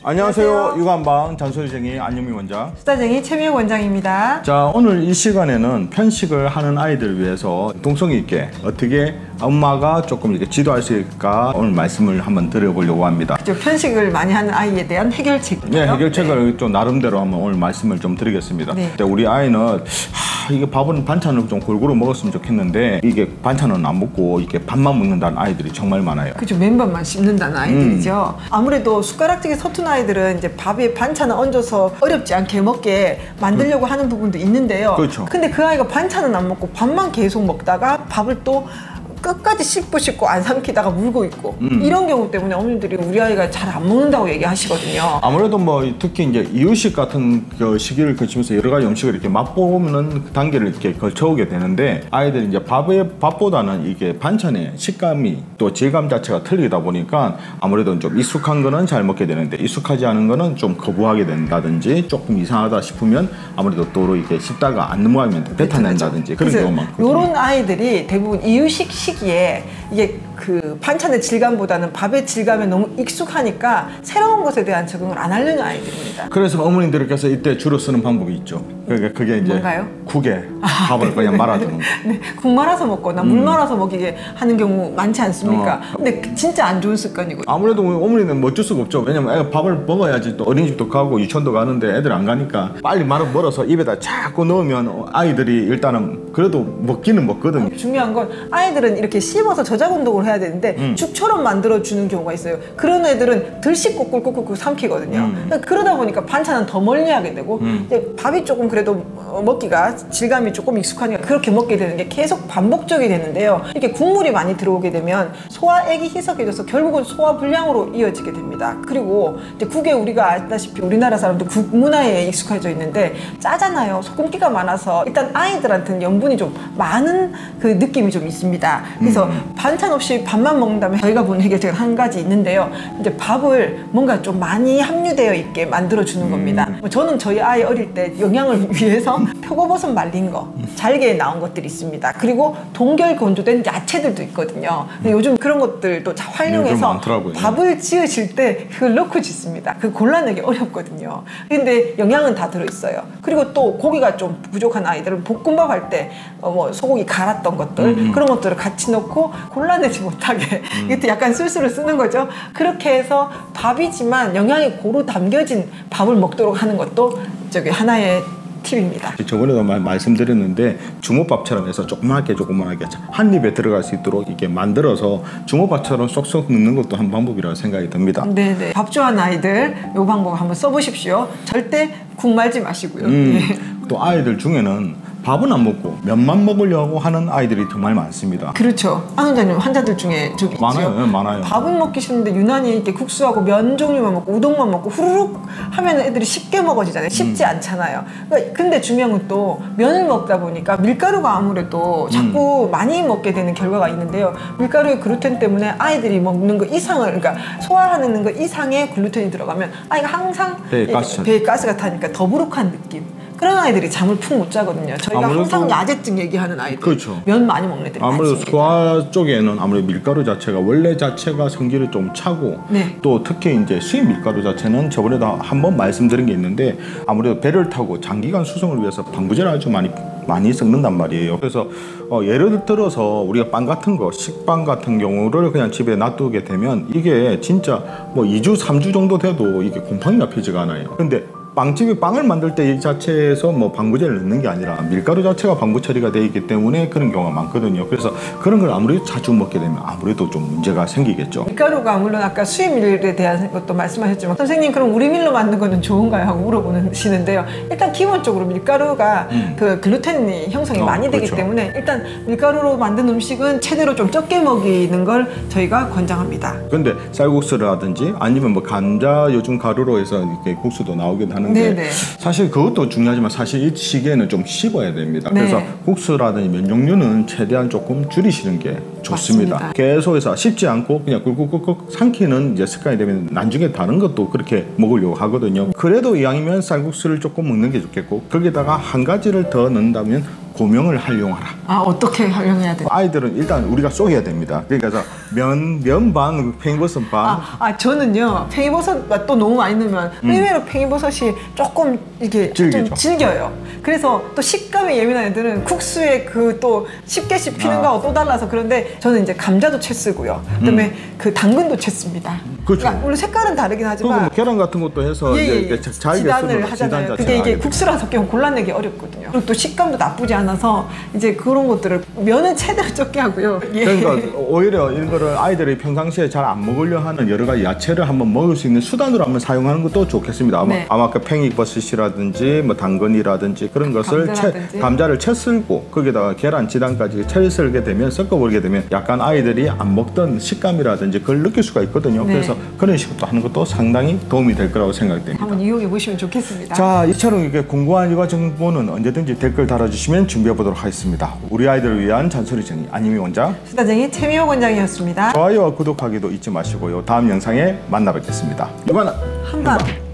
안녕하세요. 육아한방 잔소리쟁이 안유미 원장, 수다쟁이 최미영 원장입니다. 자, 오늘 이 시간에는 편식을 하는 아이들을 위해서 융통성 있게 어떻게 엄마가 조금 이렇게 지도할 수 있을까 오늘 말씀을 한번 드려보려고 합니다. 그렇죠. 편식을 많이 하는 아이에 대한 해결책. 네, 해결책을 좀 나름대로 한번 오늘 말씀을 좀 드리겠습니다. 네. 우리 아이는 이게 밥은 반찬을 좀 골고루 먹었으면 좋겠는데 이게 반찬은 안 먹고 이렇게 밥만 먹는다는 아이들이 정말 많아요. 그렇죠. 맨밥만 씹는다는 아이들이죠. 아무래도 숟가락질이 서툰 아이들은 이제 밥에 반찬을 얹어서 어렵지 않게 먹게 만들려고 하는 부분도 있는데요. 그렇죠. 근데 그 아이가 반찬은 안 먹고 밥만 계속 먹다가 밥을 또 끝까지 씹고 안 삼키다가 물고 있고 이런 경우 때문에 어머님들이 우리 아이가 잘 안 먹는다고 얘기하시거든요. 아무래도 뭐 특히 이제 이유식 같은 그 시기를 거치면서 여러 가지 음식을 이렇게 맛보는 그 단계를 이렇게 거쳐오게 되는데 아이들이 이제 밥보다는 이게 반찬의 식감이 또 질감 자체가 틀리다 보니까 아무래도 좀 익숙한 거는 잘 먹게 되는데 익숙하지 않은 거는 좀 거부하게 된다든지 조금 이상하다 싶으면 아무래도 또 이렇게 씹다가 안 넘어가면 뱉어낸다든지 그런 경우가 많거든요. 이런 아이들이 대부분 이유식 시기에 이게 그 반찬의 질감보다는 밥의 질감에 너무 익숙하니까 새로운 것에 대한 적응을 안 하려는 아이들입니다. 그래서 어머님들께서 이때 주로 쓰는 방법이 있죠. 그러니까 그게 이제 뭔가요? 국에 밥을 그냥 말아주는 거. 네, 국 말아서 먹거나 물 말아서 먹이게 하는 경우 많지 않습니까? 근데 진짜 안 좋은 습관이거든요. 아무래도 어머니는 뭐 어쩔 수가 없죠. 왜냐면 애가 밥을 먹어야지 또 어린이집도 가고 유치원도 가는데 애들 안 가니까 빨리 말아먹어서 입에다 자꾸 넣으면 아이들이 일단은 그래도 먹기는 먹거든요. 중요한 건 아이들은 이렇게 씹어서 저작 운동을 해야 되는데 죽처럼 만들어주는 경우가 있어요. 그런 애들은 덜 씹고 꿀꿀꿀꿀 삼키거든요. 그러다 보니까 반찬은 더 멀리 하게 되고 이제 밥이 조금 그래도 먹기가 질감이 조금 익숙하니까 그렇게 먹게 되는 게 계속 반복적이 되는데요. 이렇게 국물이 많이 들어오게 되면 소화액이 희석해져서 결국은 소화불량으로 이어지게 됩니다. 그리고 이제 국에 우리가 알다시피 우리나라 사람도 국 문화에 익숙해져 있는데 짜잖아요. 소금기가 많아서 일단 아이들한테는 염분이 좀 많은 그 느낌이 좀 있습니다. 그래서 반찬 없이 밥만 먹는다면 저희가 보는 해결책은 한 가지 있는데요. 이제 밥을 뭔가 좀 많이 함유되어 있게 만들어주는 겁니다. 저는 저희 아이 어릴 때 영양을 위해서 표고버섯 말린 거, 잘게 나온 것들이 있습니다. 그리고 동결 건조된 야채들도 있거든요. 근데 요즘 그런 것들도 다 활용해서 밥을 지으실 때 그걸 넣고 짓습니다. 그 골라내기 어렵거든요. 근데 영양은 다 들어있어요. 그리고 또 고기가 좀 부족한 아이들은 볶음밥 할 때 뭐 소고기 갈았던 것들 그런 것들을 같이 넣고 골라내지 못하게 이것도 약간 술수를 쓰는 거죠. 그렇게 해서 밥이지만 영양이 고루 담겨진 밥을 먹도록 하는 것도 저기 하나의 팁입니다. 저번에도 말씀드렸는데 주먹밥처럼 해서 조그맣게 한 입에 들어갈 수 있도록 이렇게 만들어서 주먹밥처럼 쏙쏙 넣는 것도 한 방법이라고 생각이 듭니다. 네네. 밥 좋아하는 아이들 이 방법 한번 써보십시오. 절대 국 말지 마시고요. 또 아이들 중에는 밥은 안 먹고 면만 먹으려고 하는 아이들이 정말 많습니다. 그렇죠. 안 원장님 환자들 중에 저기 많아요. 있죠? 네, 많아요. 밥은 먹기 싫은데 유난히 이렇게 국수하고 면 종류만 먹고 우동만 먹고 후루룩 하면 애들이 쉽게 먹어지잖아요. 쉽지 않잖아요. 그러니까 근데 중요한 건 또 면을 먹다 보니까 밀가루가 아무래도 자꾸 많이 먹게 되는 결과가 있는데요. 밀가루의 글루텐 때문에 아이들이 먹는 거 이상을 그러니까 소화하는 거 이상의 글루텐이 들어가면 아이가 항상 배에 가스가 타니까 더부룩한 느낌. 그런 아이들이 잠을 푹 못 자거든요. 저희가 항상 야제증 얘기하는 아이들. 그렇죠. 면 많이 먹는 애들이 아무래도 소화 쪽에는 아무래도 밀가루 자체가 원래 자체가 성질이 좀 차고 또 특히 이제 수입 밀가루 자체는 저번에도 한번 말씀드린 게 있는데 아무래도 배를 타고 장기간 수송을 위해서 방부제를 아주 많이 섞는단 말이에요. 그래서 예를 들어서 우리가 빵 같은 거 식빵 같은 경우를 그냥 집에 놔두게 되면 이게 진짜 뭐 2주 3주 정도 돼도 이게 곰팡이가 피지가 않아요. 근데 빵집이 빵을 만들 때 이 자체에서 뭐 방부제를 넣는 게 아니라 밀가루 자체가 방부 처리가 되어 있기 때문에 그런 경우가 많거든요. 그래서 그런 걸 아무래도 자주 먹게 되면 아무래도 좀 문제가 생기겠죠. 밀가루가 물론 아까 수입밀에 대한 것도 말씀하셨지만 선생님 그럼 우리 밀로 만든 거는 좋은가요? 하고 물어보시는데요. 일단 기본적으로 밀가루가 그 글루텐이 형성이 많이 되기 때문에 일단 밀가루로 만든 음식은 최대로 좀 적게 먹이는 걸 저희가 권장합니다. 근데 쌀국수라든지 아니면 뭐 감자 요즘 가루로 해서 이렇게 국수도 나오기도 하는데 네네. 사실 그것도 중요하지만 사실 이 시기에는 좀 씹어야 됩니다. 그래서 국수라든지 면 종류는 최대한 조금 줄이시는 게 좋습니다. 맞습니다. 계속해서 씹지 않고 그냥 꿀꿀꿀꿀 삼키는 이제 습관이 되면 나중에 다른 것도 그렇게 먹으려고 하거든요. 그래도 이왕이면 쌀국수를 조금 먹는 게 좋겠고 거기다가 한 가지를 더 넣는다면 고명을 활용하라. 아, 어떻게 활용해야 돼요? 아이들은 일단 우리가 쏘개야 됩니다. 그러니까 면 반, 팽이버섯 반. 저는요 팽이버섯 맛도 너무 많이 넣으면 의외로 팽이버섯이 조금 이게 좀 질겨요. 그래서 또 식감이 예민한 애들은 국수에 그 또 쉽게 씹히는 거하고 또 달라서 그런데 저는 이제 감자도 채 쓰고요. 그다음에 그 당근도 채 씁니다. 그렇죠. 그러니까 물론 색깔은 다르긴 하지만 뭐 계란 같은 것도 해서 이제 지단을 하잖아요. 그게 이게 국수랑 섞이면 골라내기 어렵거든요. 그리고 또 식감도 나쁘지 않아서 이제 그런 것들을 면은 최대한 적게 하고요. 그러니까 오히려 이런 거를 아이들이 평상시에 잘 안 먹으려 하는 여러 가지 야채를 한번 먹을 수 있는 수단으로 한번 사용하는 것도 좋겠습니다. 아마 그 팽이버섯이라든지 뭐 당근이라든지 그런 것을 감자를 채 썰고 거기다가 계란 지단까지 채 썰게 되면 섞어버리게 되면 약간 아이들이 안 먹던 식감이라든지 그걸 느낄 수가 있거든요. 그래서 그런 식으로 하는 것도 상당히 도움이 될 거라고 생각됩니다. 한번 이용해 보시면 좋겠습니다. 자, 이처럼 이렇게 궁금한 일과 정보는 언제든지 댓글 달아주시면 준비해 보도록 하겠습니다. 우리 아이들을 위한 잔소리 정리 안유미 원장, 수다쟁이 최미호 원장이었습니다. 좋아요와 구독하기도 잊지 마시고요. 다음 영상에 만나 뵙겠습니다. 이관한 한방